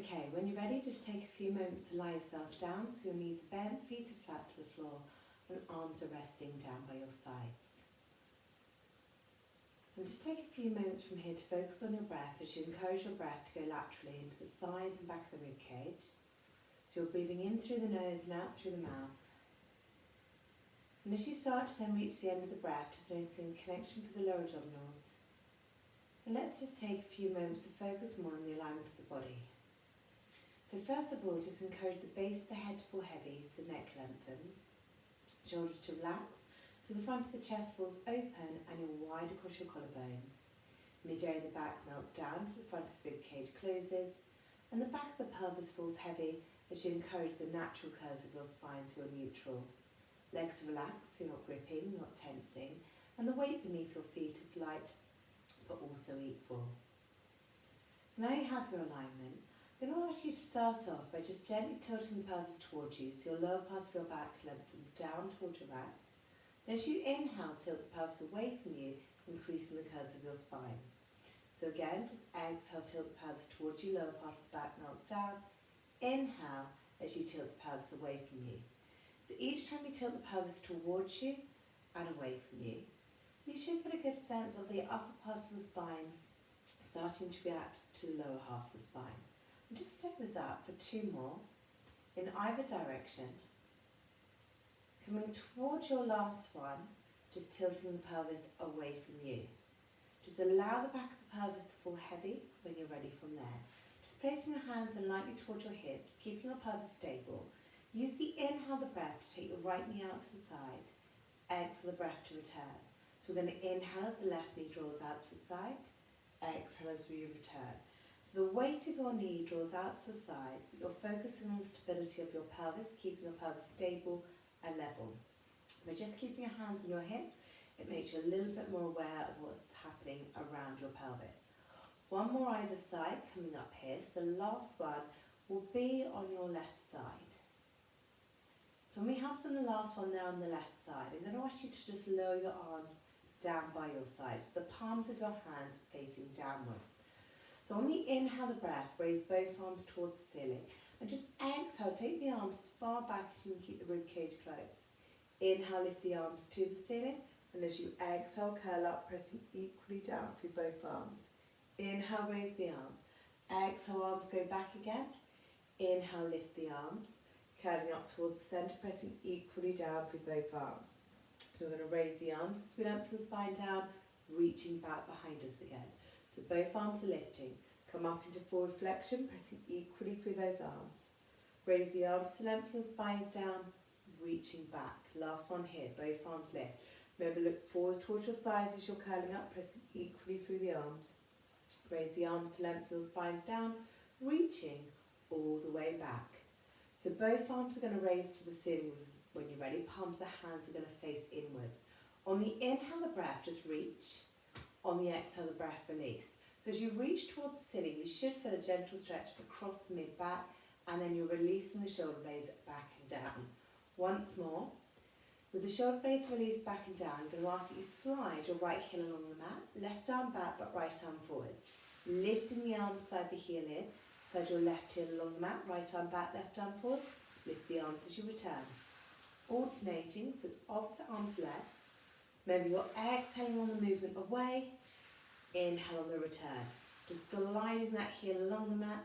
Okay, when you're ready, just take a few moments to lie yourself down so your knees are bent, feet are flat to the floor, and arms are resting down by your sides. And just take a few moments from here to focus on your breath as you encourage your breath to go laterally into the sides and back of the rib cage. So you're breathing in through the nose and out through the mouth. And as you start to then reach the end of the breath, just noticing connection for the lower abdominals. And let's just take a few moments to focus more on the alignment of the body. So first of all, just encourage the base of the head to fall heavy so the neck lengthens, shoulders to relax, so the front of the chest falls open and you're wide across your collarbones. Mid-area of the back melts down so the front of the rib cage closes, and the back of the pelvis falls heavy as you encourage the natural curves of your spine so you're neutral. Legs relax so you're not gripping, not tensing, and the weight beneath your feet is light but also equal. So now you have your alignment. I'm going to ask you to start off by just gently tilting the pelvis towards you so your lower part of your back lengthens down towards your racks. And as you inhale, tilt the pelvis away from you, increasing the curves of your spine. So again, just exhale, tilt the pelvis towards you, lower part of the back melts down. Inhale as you tilt the pelvis away from you. So each time you tilt the pelvis towards you and away from you, you should get a good sense of the upper part of the spine starting to react to the lower half of the spine. And just stick with that for 2 more in either direction. Coming towards your last one, just tilting the pelvis away from you. Just allow the back of the pelvis to fall heavy when you're ready from there. Just placing your hands in lightly towards your hips, keeping your pelvis stable. Use the inhale of the breath to take your right knee out to the side. Exhale the breath to return. So we're going to inhale as the left knee draws out to the side. Exhale as we return. So the weight of your knee draws out to the side, but you're focusing on the stability of your pelvis, keeping your pelvis stable and level. By just keeping your hands on your hips, it makes you a little bit more aware of what's happening around your pelvis. One more either side coming up here, so the last one will be on your left side. So when we have done the last one there on the left side, I'm going to ask you to just lower your arms down by your sides, with the palms of your hands facing downwards. So on the inhale the breath, raise both arms towards the ceiling, and just exhale, take the arms as far back as you can keep the rib cage closed. Inhale, lift the arms to the ceiling, and as you exhale, curl up, pressing equally down through both arms. Inhale, raise the arm. Exhale, arms go back again. Inhale, lift the arms, curling up towards the centre, pressing equally down through both arms. So we're going to raise the arms as we lengthen the spine down, reaching back behind us again. So both arms are lifting. Come up into forward flexion, pressing equally through those arms. Raise the arms to lengthen the spines down, reaching back. Last one here, both arms lift. Remember, look forwards towards your thighs as you're curling up, pressing equally through the arms. Raise the arms to lengthen the spines down, reaching all the way back. So both arms are going to raise to the ceiling when you're ready. Palms of the hands are going to face inwards. On the inhale, the breath, just reach. On the exhale, the breath, release. So as you reach towards the ceiling, you should feel a gentle stretch across the mid-back, and then you're releasing the shoulder blades back and down. Once more, with the shoulder blades released back and down, I'm going to ask that you slide your right heel along the mat, left arm back but right arm forward. Lifting the arms side the heel in, slide your left heel along the mat, right arm back, left arm forward, lift the arms as you return. Alternating, so it's opposite arm to left. Remember, you're exhaling on the movement away, inhale on the return. Just gliding that heel along the mat,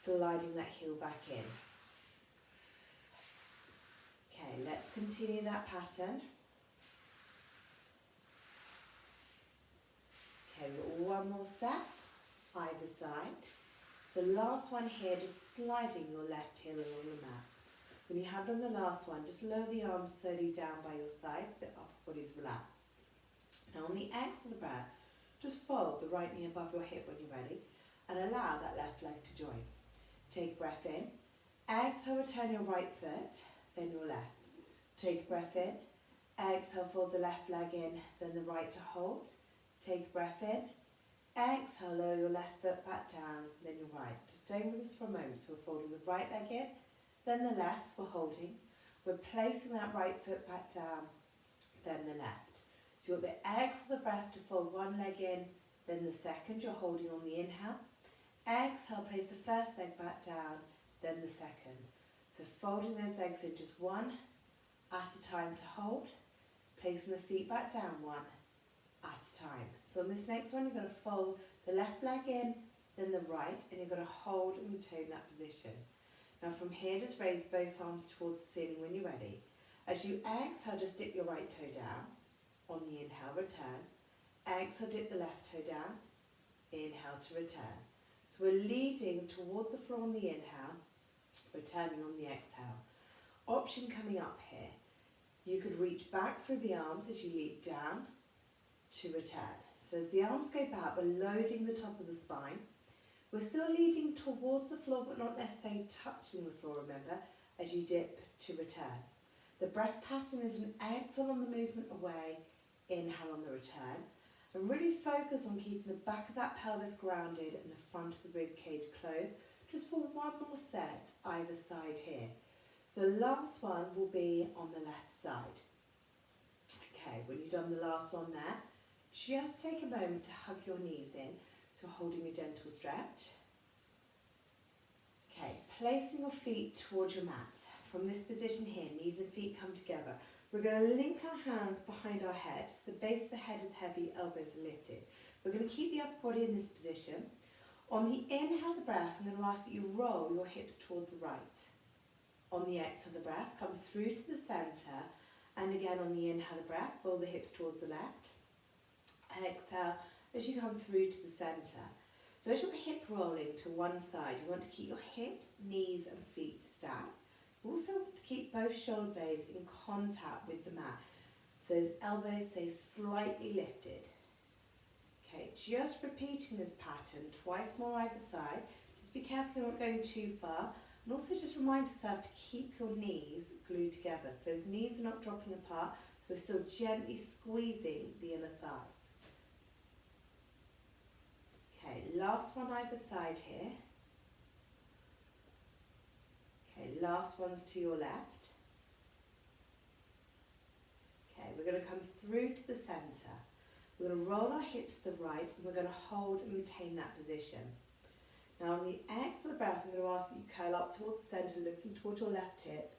gliding that heel back in. Okay, let's continue that pattern. Okay, we've got one more set, either side. So last one here, just sliding your left heel along the mat. When you have done the last one, just lower the arms slowly down by your sides so the upper body's relaxed. Now on the exhale of the breath, just fold the right knee above your hip when you're ready and allow that left leg to join. Take a breath in. Exhale, return your right foot, then your left. Take a breath in. Exhale, fold the left leg in, then the right to hold. Take a breath in. Exhale, lower your left foot back down, then your right. Just staying with us for a moment. So we're folding the right leg in, then the left, we're holding. We're placing that right foot back down, then the left. So you've got the exhale of the breath to fold one leg in, then the second. You're holding on the inhale. Exhale, place the first leg back down, then the second. So folding those legs in just one at a time to hold, placing the feet back down one at a time. So on this next one, you're going to fold the left leg in, then the right, and you're going to hold and retain that position. Now from here, just raise both arms towards the ceiling when you're ready. As you exhale, just dip your right toe down. On the inhale, return. Exhale, dip the left toe down. Inhale to return. So we're leading towards the floor on the inhale, returning on the exhale. Option coming up here. You could reach back through the arms as you lead down to return. So as the arms go back, we're loading the top of the spine. We're still leading towards the floor, but not necessarily touching the floor, remember, as you dip to return. The breath pattern is an exhale on the movement away, inhale on the return. And really focus on keeping the back of that pelvis grounded and the front of the rib cage closed, just for one more set either side here. So last one will be on the left side. Okay, when you've done the last one there, just take a moment to hug your knees in, so holding a gentle stretch. Okay, placing your feet towards your mat. From this position here, knees and feet come together. We're going to link our hands behind our head, so the base of the head is heavy, elbows are lifted. We're going to keep the upper body in this position. On the inhale of the breath, I'm going to ask that you roll your hips towards the right. On the exhale of the breath, come through to the centre, and again on the inhale of the breath, roll the hips towards the left. Exhale as you come through to the centre. So as you're hip rolling to one side, you want to keep your hips, knees and feet stacked. You also want to keep both shoulder blades in contact with the mat. So those elbows stay slightly lifted. Okay, just repeating this pattern twice more either side. Just be careful you're not going too far. And also just remind yourself to keep your knees glued together. So those knees are not dropping apart. So we're still gently squeezing the inner thighs. Okay, last one either side here. Okay, last one's to your left. Okay, we're going to come through to the centre. We're going to roll our hips to the right and we're going to hold and retain that position. Now on the exhale of the breath, I'm going to ask that you curl up towards the centre, looking towards your left hip.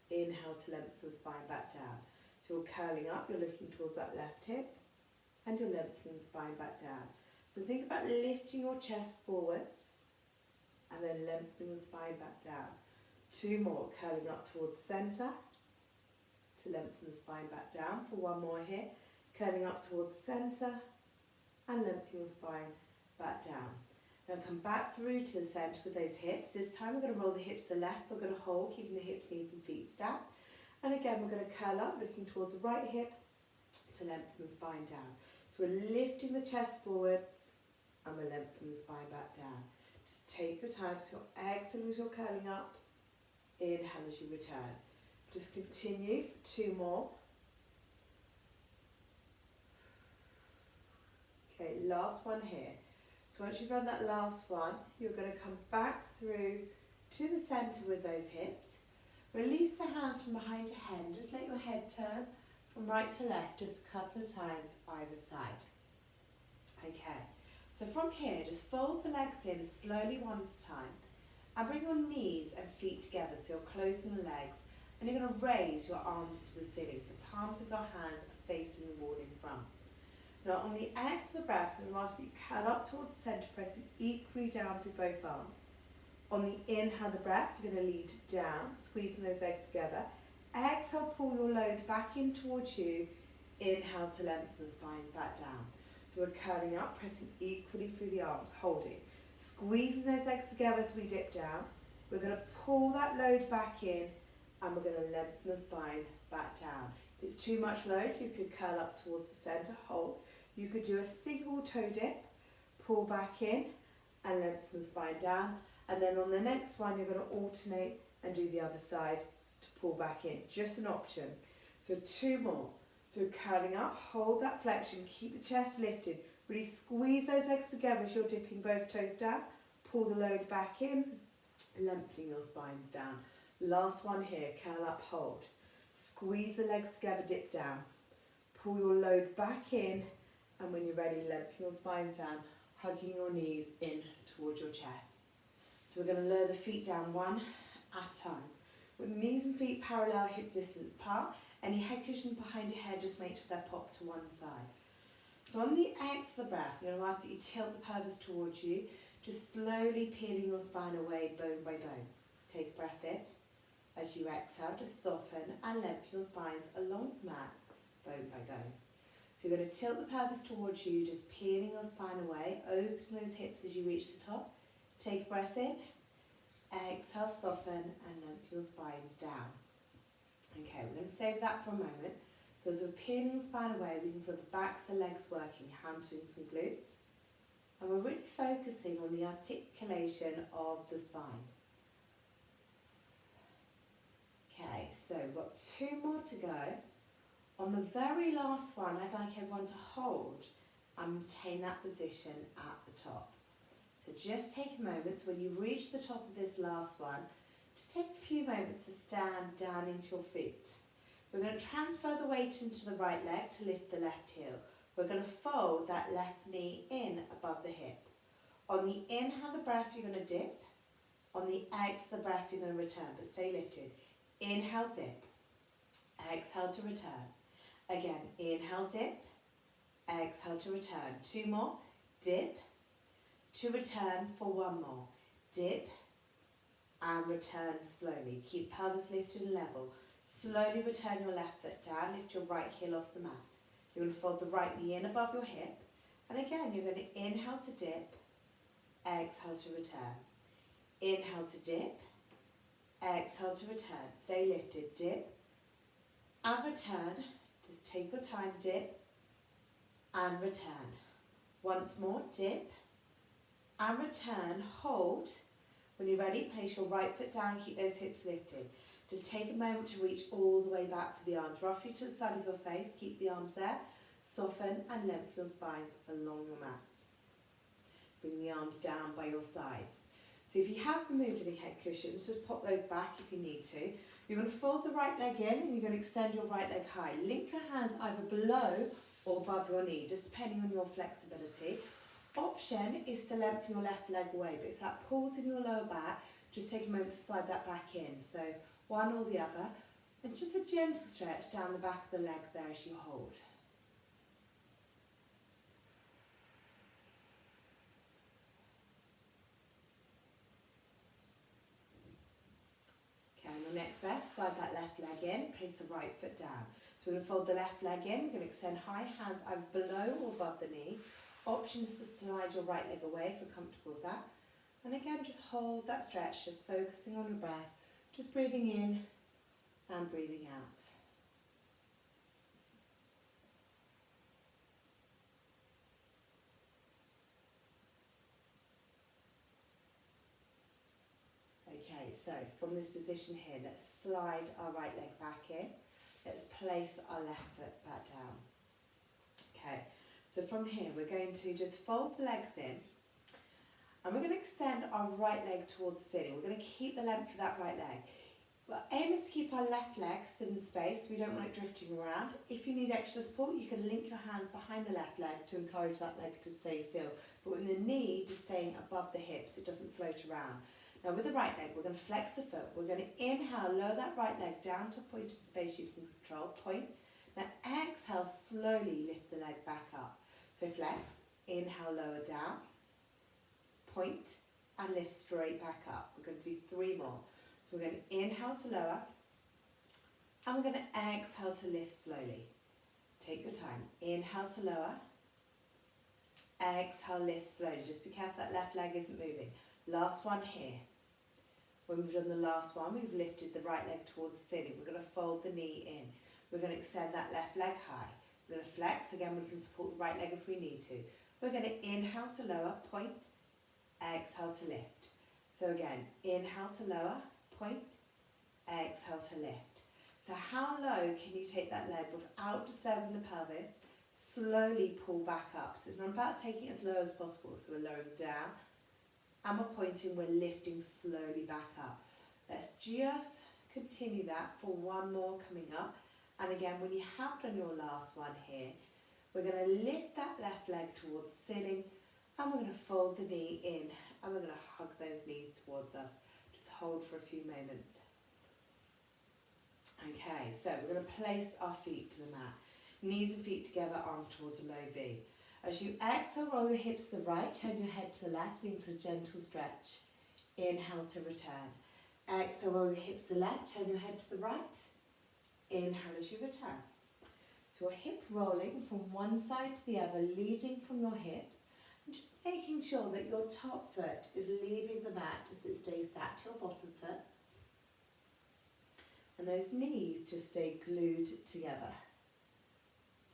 Inhale to lengthen the spine back down. So you're curling up, you're looking towards that left hip, and you're lengthening the spine back down. So think about lifting your chest forwards, and then lengthening the spine back down. Two more, curling up towards centre, to lengthen the spine back down. For one more here, curling up towards centre, and lengthening the spine back down. Now come back through to the centre with those hips. This time we're going to roll the hips to the left. We're going to hold, keeping the hips, knees and feet stacked. And again, we're going to curl up, looking towards the right hip to lengthen the spine down. So we're lifting the chest forwards and we're lengthening the spine back down. Just take your time. So exhale as you're curling up. Inhale as you return. Just continue for two more. Okay, last one here. So once you've done that last one, you're going to come back through to the centre with those hips. Release the hands from behind your head and just let your head turn from right to left just a couple of times either side. Okay, so from here, just fold the legs in slowly one at a time and bring your knees and feet together so you're closing the legs, and you're going to raise your arms to the ceiling. So palms of your hands are facing the wall in front. Now on the exhale of the breath, I'm going to ask that you curl up towards the centre, pressing equally down through both arms. On the inhale of the breath, you're going to lead down, squeezing those legs together. Exhale, pull your load back in towards you. Inhale to lengthen the spines back down. So we're curling up, pressing equally through the arms, holding. Squeezing those legs together as we dip down. We're going to pull that load back in and we're going to lengthen the spine back down. If it's too much load, you could curl up towards the centre, hold. You could do a single toe dip, pull back in and lengthen the spine down. And then on the next one, you're going to alternate and do the other side to pull back in. Just an option. So two more. So curling up, hold that flexion, keep the chest lifted. Really squeeze those legs together as you're dipping both toes down. Pull the load back in, lengthening your spines down. Last one here, curl up, hold. Squeeze the legs together, dip down. Pull your load back in, and when you're ready, lengthen your spines down, hugging your knees in towards your chest. So we're going to lower the feet down one at a time. With knees and feet parallel, hip distance apart. Any head cushions behind your head, just make sure they're popped to one side. So on the exhale of the breath, I'm going to ask that you tilt the pelvis towards you, just slowly peeling your spine away bone by bone. Take a breath in. As you exhale, just soften and lengthen your spines along the mat, bone by bone. So you're going to tilt the pelvis towards you, just peeling your spine away. Open those hips as you reach the top. Take a breath in. Exhale, soften and lengthen your spines down. Okay, we're going to save that for a moment. So as we're peeling the spine away, we can feel the backs of the legs working, hamstrings and glutes. And we're really focusing on the articulation of the spine. Okay, so we've got 2 more to go. On the very last one, I'd like everyone to hold and maintain that position at the top. So just take a moment, so when you reach the top of this last one, just take a few moments to stand down into your feet. We're going to transfer the weight into the right leg to lift the left heel. We're going to fold that left knee in above the hip. On the inhale of the breath, you're going to dip. On the exhale of the breath, you're going to return, but stay lifted. Inhale, dip. Exhale to return. Again, inhale, dip. Exhale to return. 2 more. Dip. To return for 1 more. Dip. And return slowly. Keep pelvis lifted and level. Slowly return your left foot down. Lift your right heel off the mat. You're going to fold the right knee in above your hip. And again, you're going to inhale to dip. Exhale to return. Inhale to dip. Exhale to return. Stay lifted. Dip and return. Just take your time. Dip and return. Once more. Dip and return. Hold. When you're ready, place your right foot down. Keep those hips lifted. Just take a moment to reach all the way back for the arms. Roughly to the side of your face. Keep the arms there. Soften and lengthen your spines along your mat. Bring the arms down by your sides. So if you have removed any head cushions, just pop those back if you need to. You're going to fold the right leg in and you're going to extend your right leg high. Link your hands either below or above your knee, just depending on your flexibility. Option is to lengthen your left leg away, but if that pulls in your lower back, just take a moment to slide that back in. So one or the other. And just a gentle stretch down the back of the leg there as you hold. Next breath, slide that left leg in, place the right foot down. So we're going to fold the left leg in, we're going to extend high hands either below or above the knee. Option is to slide your right leg away if you're comfortable with that. And again, just hold that stretch, just focusing on your breath, just breathing in and breathing out. Okay, so from this position here, let's slide our right leg back in. Let's place our left foot back down. Okay, so from here, we're going to just fold the legs in. And we're going to extend our right leg towards the ceiling. We're going to keep the length of that right leg. Well, aim is to keep our left leg still in space. We don't want it drifting around. If you need extra support, you can link your hands behind the left leg to encourage that leg to stay still. But with the knee just staying above the hips, it doesn't float around. Now with the right leg, we're going to flex the foot. We're going to inhale, lower that right leg down to a point in space you can control. Point. Now exhale, slowly lift the leg back up. So flex, inhale, lower down, point, and lift straight back up. We're going to do 3 more. So we're going to inhale to lower, and we're going to exhale to lift slowly. Take your time. Inhale to lower, exhale, lift slowly. Just be careful that left leg isn't moving. Last one here. When we've done the last one, we've lifted the right leg towards the ceiling. We're going to fold the knee in. We're going to extend that left leg high. We're going to flex. Again, we can support the right leg if we need to. We're going to inhale to lower, point, exhale to lift. So again, inhale to lower, point, exhale to lift. So how low can you take that leg without disturbing the pelvis? Slowly pull back up. So it's not about taking it as low as possible. So we're lowering down. And we're pointing, we're lifting slowly back up. Let's just continue that for 1 more coming up. And again, when you have done your last one here, we're going to lift that left leg towards the ceiling and we're going to fold the knee in and us. Just hold for a few moments. Okay, so we're going to place our feet to the mat. Knees and feet together, arms towards a low V. As you exhale, roll your hips to the right, turn your head to the left, in for a gentle stretch. Inhale to return. Exhale, roll your hips to the left, turn your head to the right. Inhale as you return. So we're hip rolling from one side to the other, leading from your hips, and just making sure that your top foot is leaving the mat as it stays sat to your bottom foot. And those knees just stay glued together.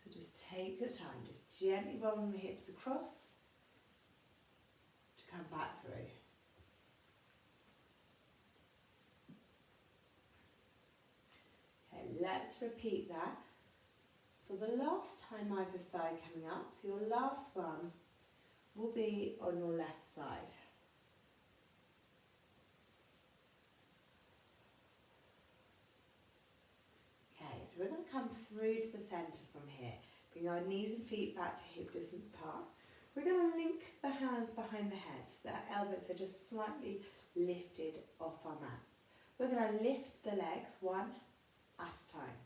So just take your time, just gently rolling the hips across to come back through. Okay, let's repeat that. For the last time either side coming up, so your last one will be on your left side. Okay, so we're going to come through to the centre from here. Bring our knees and feet back to hip distance apart. We're going to link the hands behind the head so that elbows are just slightly lifted off our mats. We're going to lift the legs one at a time.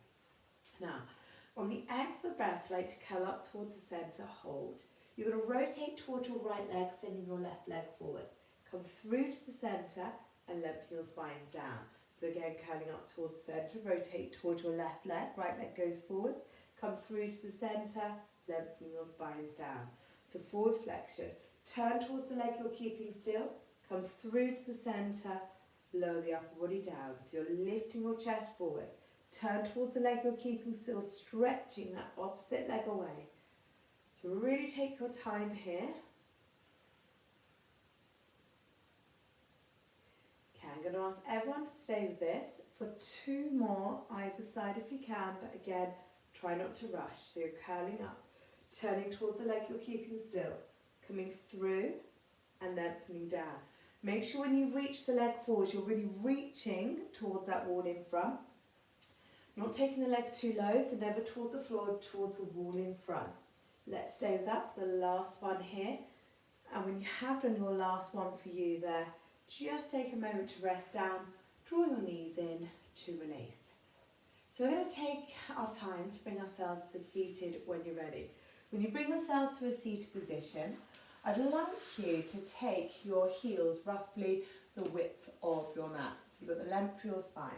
Now, on the exhale of the breath, like to curl up towards the centre, hold. You're going to rotate towards your right leg, sending your left leg forward. Come through to the centre and lengthen your spines down. So again, curling up towards the centre, rotate towards your left leg, right leg goes forwards. Come through to the centre, lengthen your spines down. So forward flexion. Turn towards the leg you're keeping still. Come through to the centre, lower the upper body down. So you're lifting your chest forward. Turn towards the leg you're keeping still, stretching that opposite leg away. So really take your time here. Okay, I'm going to ask everyone to stay with this for 2 more either side if you can, but again, try not to rush. So you're curling up, turning towards the leg you're keeping still, coming through and lengthening down. Make sure when you reach the leg forward, you're really reaching towards that wall in front. Not taking the leg too low, so never towards the floor, towards the wall in front. Let's stay with that for the last one here. And when you have done your last one for you there, just take a moment to rest down, draw your knees in to release. So we're going to take our time to bring ourselves to seated when you're ready. When you bring yourselves to a seated position, I'd like you to take your heels roughly the width of your mat. So you've got the length of your spine.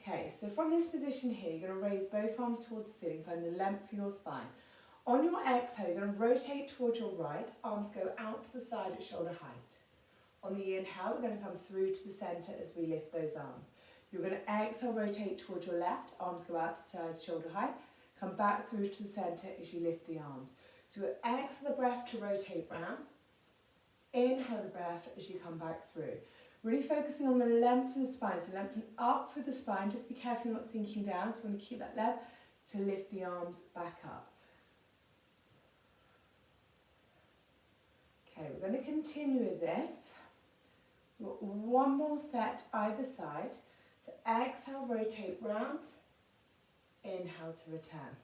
Okay, so from this position here, you're going to raise both arms towards the ceiling, find the length of your spine. On your exhale, you're going to rotate towards your right, arms go out to the side at shoulder height. On the inhale, we're going to come through to the centre as we lift those arms. You're going to exhale, rotate towards your left, arms go out to the side, shoulder height. Come back through to the centre as you lift the arms. So you'll exhale the breath to rotate round. Inhale the breath as you come back through. Really focusing on the length of the spine, so lengthen up through the spine. Just be careful you're not sinking down, so you want to keep that length to lift the arms back up. Okay, we're going to continue with this. We've got one more set either side. So exhale, rotate round. Inhale to return.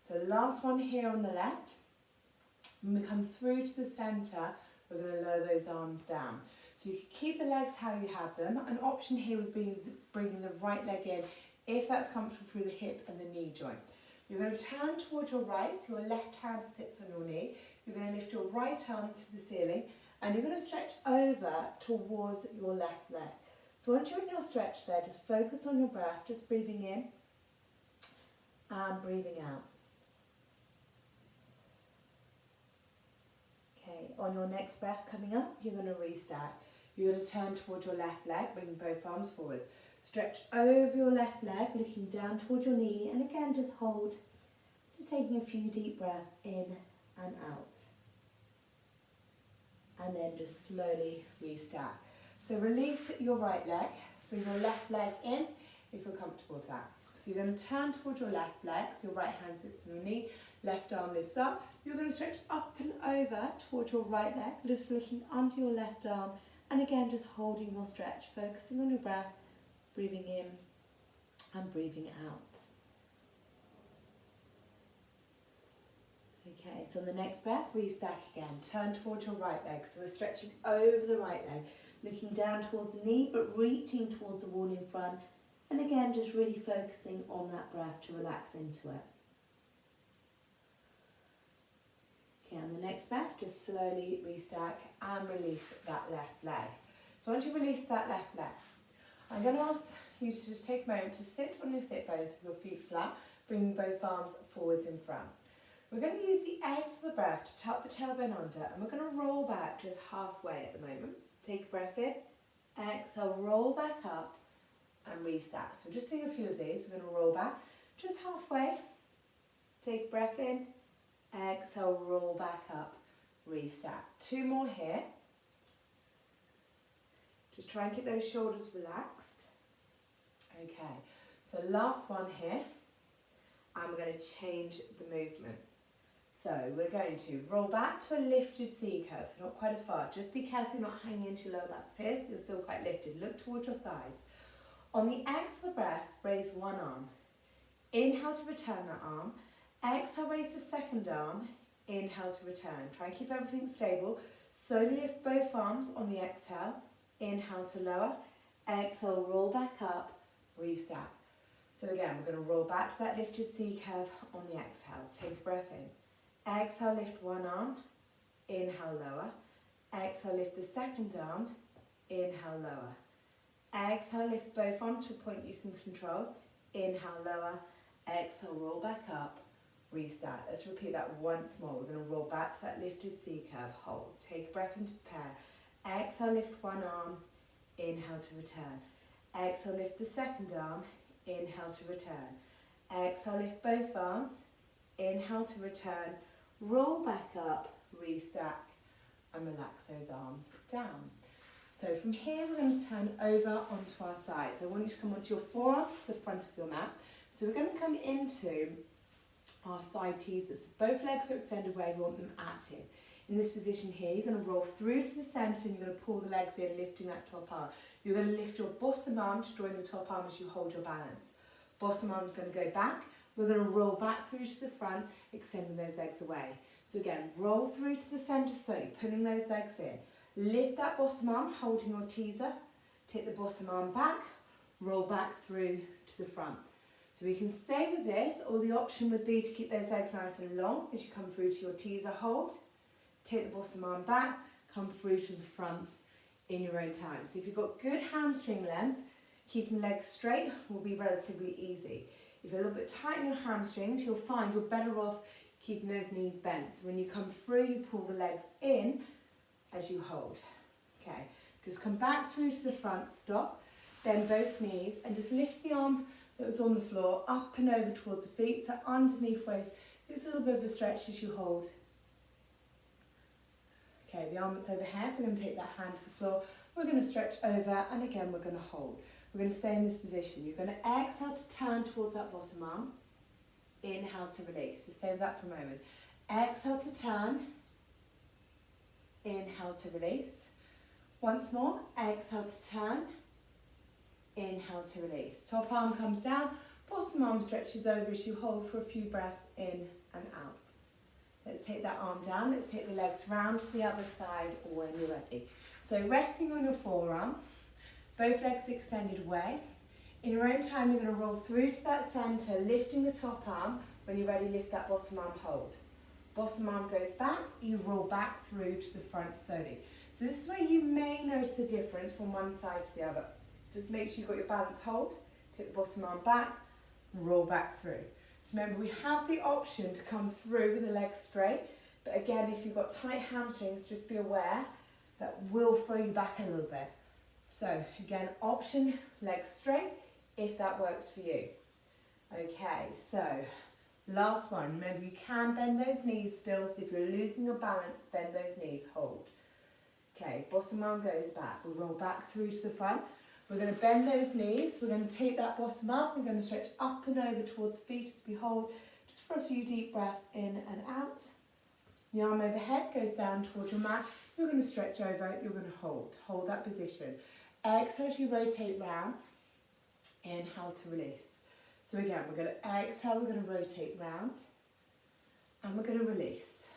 So last one here on the left. When we come through to the centre, we're going to lower those arms down. So you can keep the legs how you have them. An option here would be bringing the right leg in if that's comfortable through the hip and the knee joint. You're going to turn towards your right, so your left hand sits on your knee. You're going to lift your right arm to the ceiling and you're going to stretch over towards your left leg. So once you're in your stretch there, just focus on your breath, just breathing in and breathing out. Okay, on your next breath coming up, you're going to restart. You're going to turn towards your left leg, bring both arms forwards. Stretch over your left leg, looking down towards your knee, and again just hold. Just taking a few deep breaths in and out. And then just slowly restart. So release your right leg, bring your left leg in if you're comfortable with that. So you're going to turn towards your left leg, so your right hand sits on your knee, left arm lifts up. You're going to stretch up and over towards your right leg, just looking under your left arm, and again just holding your stretch, focusing on your breath, breathing in and breathing out. Okay, so on the next breath, restack again. Turn towards your right leg. So we're stretching over the right leg. looking down towards the knee but reaching towards the wall in front. And again, just really focusing on that breath to relax into it. Okay, on the next breath, just slowly restack and release that left leg. So once you release that left leg, I'm going to ask you to just take a moment to sit on your sit bones with your feet flat, bringing both arms forwards in front. We're going to use the exhale of the breath to tuck the tailbone under, and we're going to roll back just halfway at the moment. Take a breath in, exhale, roll back up and restack. So we're just doing a few of these. We're going to roll back just halfway. Take a breath in, exhale, roll back up, restack. 2 more here. Just try and keep those shoulders relaxed. Okay, so last one here, and we're going to change the movement. So we're going to roll back to a lifted C curve, so not quite as far. Just be careful you're not hanging into your lower backs here, so you're still quite lifted. Look towards your thighs. On the exhale of the breath, raise one arm. Inhale to return that arm. Exhale, raise the second arm. Inhale to return. Try and keep everything stable. Slowly lift both arms on the exhale. Inhale to lower. Exhale, roll back up, restack. So again, we're going to roll back to that lifted C curve on the exhale. Take a breath in. Exhale, lift one arm. Inhale, lower. Exhale, lift the second arm. Inhale, lower. Exhale, lift both arms to a point you can control. Inhale, lower. Exhale, roll back up, restart. Let's repeat that once more. We're going to roll back to that lifted C curve. Hold. Take a breath into prepare. Exhale, lift one arm. Inhale to return. Exhale, lift the second arm. Inhale to return. Exhale, lift both arms. Inhale to return. Roll back up, restack, and relax those arms down. So from here, we're going to turn over onto our side. So I want you to come onto your forearms to the front of your mat. So we're going to come into our side teasers. Both legs are extended where we want them active. In this position here, you're going to roll through to the centre and you're going to pull the legs in, lifting that top arm. You're going to lift your bottom arm to join the top arm as you hold your balance. Bottom arm is going to go back. We're going to roll back through to the front, extending those legs away. So again, roll through to the centre slowly, pulling those legs in. Lift that bottom arm, holding your teaser. Take the bottom arm back, roll back through to the front. So we can stay with this, or the option would be to keep those legs nice and long as you come through to your teaser hold. Take the bottom arm back, come through to the front in your own time. So if you've got good hamstring length, keeping legs straight will be relatively easy. If you're a little bit tight in your hamstrings, you'll find you're better off keeping those knees bent. So when you come through, you pull the legs in as you hold. Okay, just come back through to the front, stop, bend both knees, and just lift the arm that was on the floor up and over towards the feet, so underneath waist. It's a little bit of a stretch as you hold. Okay, the arm that's overhead, we're going to take that hand to the floor, we're going to stretch over, and again we're going to hold. We're going to stay in this position. You're going to exhale to turn towards that bottom arm. Inhale to release. So stay with that for a moment. Exhale to turn. Inhale to release. Once more. Exhale to turn. Inhale to release. Top arm comes down. Bottom arm stretches over as you hold for a few breaths in and out. Let's take that arm down. Let's take the legs round to the other side when you're ready. So resting on your forearm. Both legs extended away. In your own time, you're going to roll through to that centre, lifting the top arm. When you're ready, lift that bottom arm, hold. Bottom arm goes back, you roll back through to the front slowly. So this is where you may notice the difference from one side to the other. Just make sure you've got your balance hold, take the bottom arm back, roll back through. So remember, we have the option to come through with the legs straight, but again, if you've got tight hamstrings, just be aware that will throw you back a little bit. So again, option, legs straight, if that works for you. Okay, so last one. Remember, you can bend those knees still, so if you're losing your balance, bend those knees, hold. Okay, bottom arm goes back. We'll roll back through to the front. We're going to bend those knees. We're going to take that bottom arm. We're going to stretch up and over towards the feet as we hold, just for a few deep breaths in and out. The arm overhead goes down towards your mat. You're going to stretch over, you're going to hold. Hold that position. Exhale as you rotate round. Inhale to release. So again, we're going to exhale, we're going to rotate round. And we're going to release.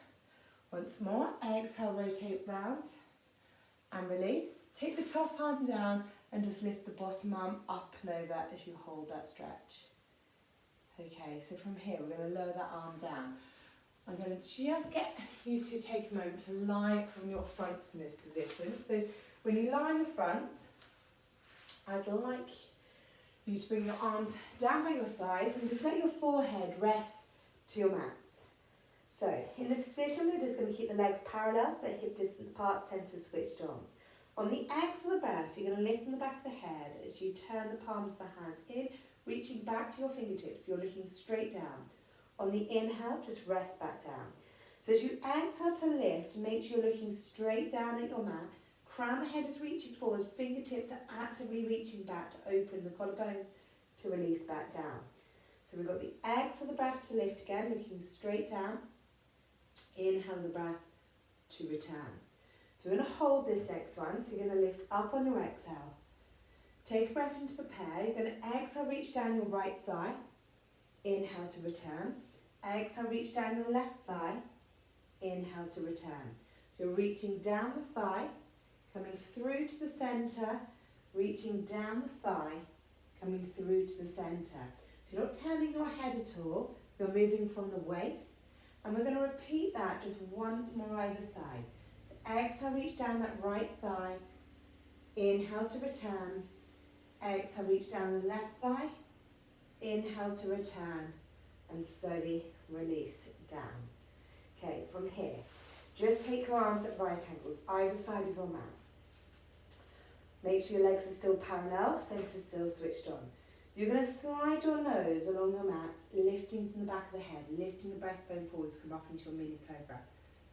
Once more, exhale, rotate round. And release. Take the top arm down and just lift the bottom arm up and over as you hold that stretch. Okay, so from here we're going to lower that arm down. I'm going to just get you to take a moment to lie from your fronts in this position. So when you lie in the front, I'd like you to bring your arms down by your sides and just let your forehead rest to your mats. So in the position, we're just going to keep the legs parallel, so hip distance apart, centre switched on. On the exhale of the breath, you're going to lift from the back of the head as you turn the palms of the hands in, reaching back to your fingertips. You're looking straight down. On the inhale, just rest back down. So as you exhale to lift, make sure you're looking straight down at your mat. Crown of the head is reaching forward, fingertips are actively reaching back to open the collarbones to release back down. So we've got the exhale of the breath to lift again, looking straight down. Inhale the breath to return. So we're going to hold this next one, so you're going to lift up on your exhale. Take a breath in to prepare. You're going to exhale, reach down your right thigh. Inhale to return. Exhale, reach down your left thigh. Inhale to return. So you're reaching down the thigh, coming through to the centre, reaching down the thigh, coming through to the centre. So you're not turning your head at all, you're moving from the waist. And we're going to repeat that just once more either side. So exhale, reach down that right thigh. Inhale to return. Exhale, reach down the left thigh. Inhale to return. And slowly release down. Okay, from here, just take your arms at right angles, either side of your mat. Make sure your legs are still parallel, centre still switched on. You're going to slide your nose along your mat, lifting from the back of the head, lifting the breastbone forwards, come up into your mini cobra.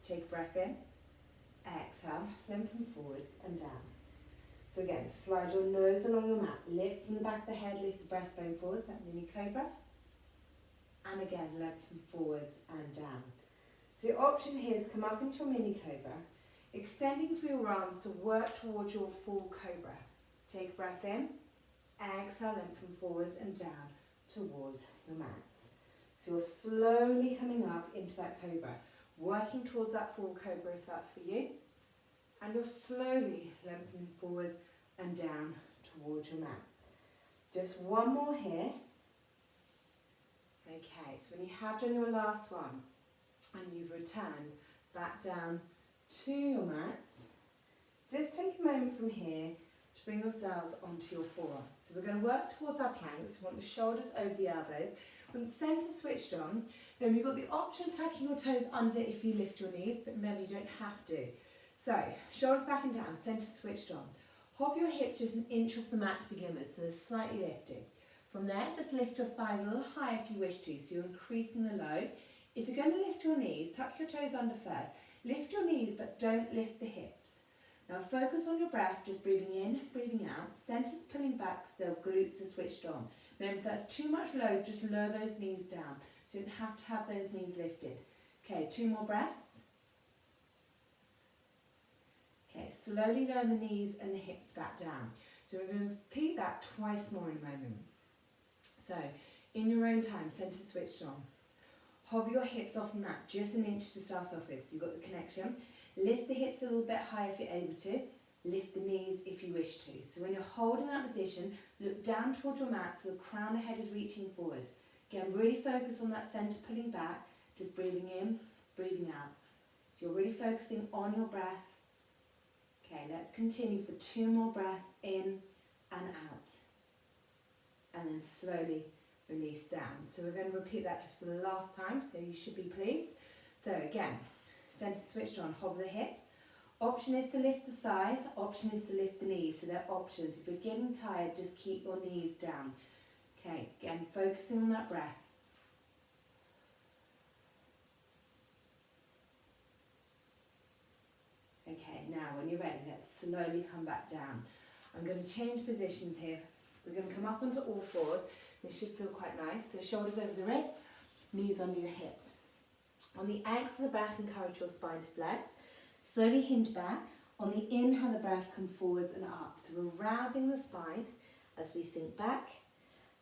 Take a breath in, exhale, lengthen forwards and down. So again, slide your nose along your mat, lift from the back of the head, lift the breastbone forwards, that mini cobra. And again, lengthen forwards and down. So your option here is come up into your mini cobra, extending through your arms to work towards your full cobra. Take a breath in, exhale, lengthen forwards and down towards your mat. So you're slowly coming up into that cobra, working towards that full cobra if that's for you. And you're slowly lengthening forwards and down towards your mat. Just one more here. Okay, so when you have done your last one and you've returned back down to your mat, just take a moment from here to bring yourselves onto your forearm. So we're going to work towards our planks. We want the shoulders over the elbows. When the centre switched on, then we've got the option of tucking your toes under if you lift your knees, but remember you don't have to. So, shoulders back and down, centre switched on. Hover your hips just an inch off the mat to begin with, so they're slightly lifted. From there, just lift your thighs a little higher if you wish to, so you're increasing the load. If you're going to lift your knees, tuck your toes under first. Lift your knees, but don't lift the hips. Now focus on your breath, just breathing in, breathing out. Centre's pulling back, still glutes are switched on. Remember, if that's too much load, just lower those knees down. So you don't have to have those knees lifted. Okay, 2 more breaths. Okay, slowly lower the knees and the hips back down. So we're going to repeat that twice more in a moment. So, in your own time, centre switched on. Hover your hips off the mat, just an inch to start off with, so you've got the connection. Lift the hips a little bit higher if you're able to. Lift the knees if you wish to. So when you're holding that position, look down towards your mat so the crown of the head is reaching forwards. Again, really focus on that centre pulling back, just breathing in, breathing out. So you're really focusing on your breath. Okay, let's continue for 2 more breaths in and out. And then slowly release down. So we're going to repeat that just for the last time, so you should be pleased. So again, centre switched on, hover the hips. Option is to lift the thighs, option is to lift the knees, so they're options. If you're getting tired, just keep your knees down. Okay, again, focusing on that breath. Okay, now when you're ready, let's slowly come back down. I'm going to change positions here. We're going to come up onto all fours. This should feel quite nice. So shoulders over the wrists, knees under your hips. On the exhale of the breath, encourage your spine to flex. Slowly hinge back. On the inhale, the breath come forwards and up. So we're rounding the spine as we sink back.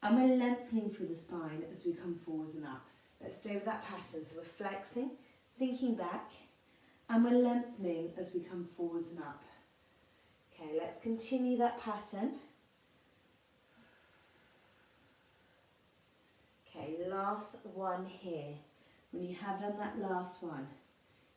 And we're lengthening through the spine as we come forwards and up. Let's stay with that pattern. So we're flexing, sinking back, and we're lengthening as we come forwards and up. Okay, let's continue that pattern. Okay, last one here. When you have done that last one,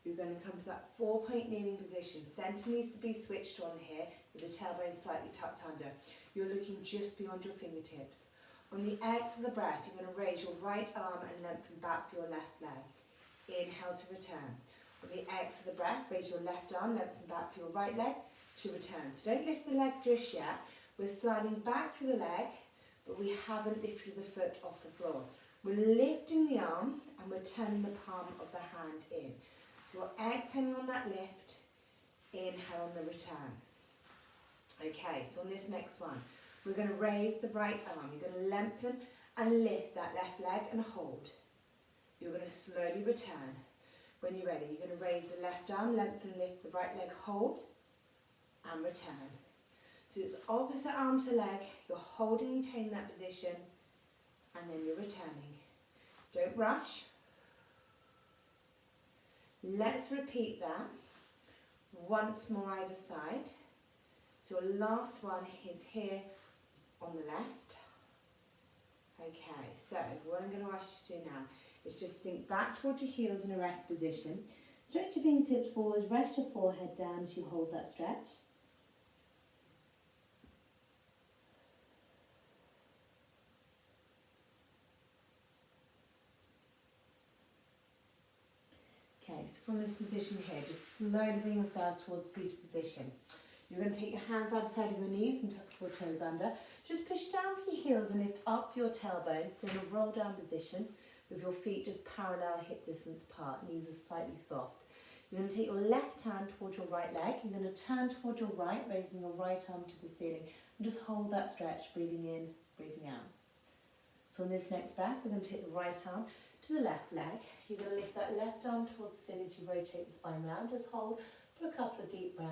you're going to come to that 4-point kneeling position. Centre needs to be switched on here with the tailbone slightly tucked under. You're looking just beyond your fingertips. On the exhale of the breath, you're going to raise your right arm and lengthen back for your left leg. Inhale to return. On the exhale of the breath, raise your left arm, lengthen back for your right leg to return. So don't lift the leg just yet. We're sliding back for the leg, but we haven't lifted the foot off the floor. We're lifting the arm and we're turning the palm of the hand in. So we're exhaling on that lift, inhale on the return. Okay, so on this next one, we're going to raise the right arm. You're going to lengthen and lift that left leg and hold. You're going to slowly return. When you're ready, you're going to raise the left arm, lengthen, lift the right leg, hold, and return. So it's opposite arm to leg. You're holding, maintain that position, and then you're returning. Don't rush. Let's repeat that once more either side. So your last one is here on the left. Okay, so what I'm going to ask you to do now is just sink back towards your heels in a rest position. Stretch your fingertips forwards, rest your forehead down as you hold that stretch. Okay, so from this position here, just slowly bring yourself towards seated position. You're going to take your hands either side of your knees and tuck your toes under. Just push down for your heels and lift up your tailbone. So in a roll down position with your feet just parallel hip distance apart. Knees are slightly soft. You're going to take your left hand towards your right leg. You're going to turn towards your right, raising your right arm to the ceiling. And just hold that stretch, breathing in, breathing out. So on this next breath, we're going to take the right arm to the left leg. You're going to lift that left arm towards the ceiling as you rotate the spine round. Just hold for a couple of deep breaths.